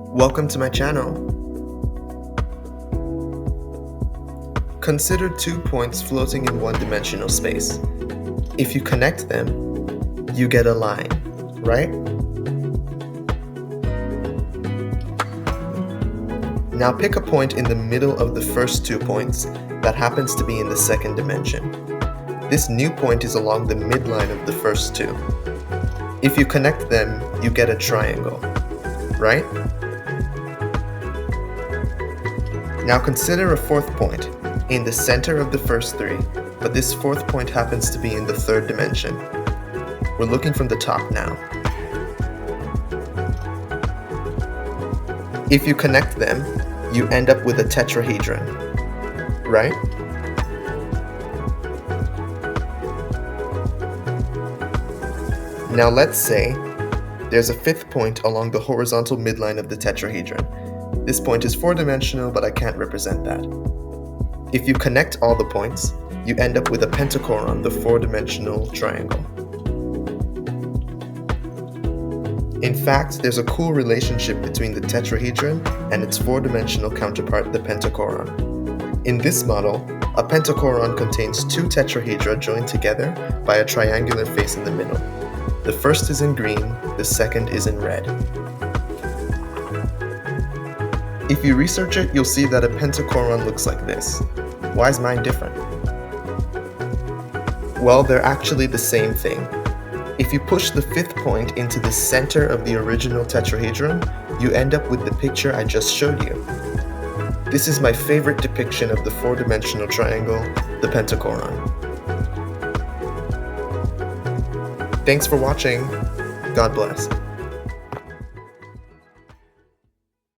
Welcome to my channel. Consider 2 points floating in one-dimensional space. If you connect them, you get a line, right? Now pick a point in the middle of the first 2 points that happens to be in the second dimension. This new point is along the midline of the first 2. If you connect them, you get a triangle, right? Now consider a 4th point in the center of the first 3, but this 4th point happens to be in the 3rd dimension. We're looking from the top now. If you connect them, you end up with a tetrahedron, right? Now let's say there's a 5th point along the horizontal midline of the tetrahedron. This point is 4-dimensional, but I can't represent that. If you connect all the points, you end up with a pentachoron, the 4-dimensional triangle. In fact, there's a cool relationship between the tetrahedron and its 4-dimensional counterpart, the pentachoron. In this model, a pentachoron contains 2 tetrahedra joined together by a triangular face in the middle. The first is in green, the second is in red. If you research it, you'll see that a pentachoron looks like this. Why is mine different? Well, they're actually the same thing. If you push the 5th point into the center of the original tetrahedron, you end up with the picture I just showed you. This is my favorite depiction of the 4-dimensional triangle, the pentachoron. Thanks for watching. God bless.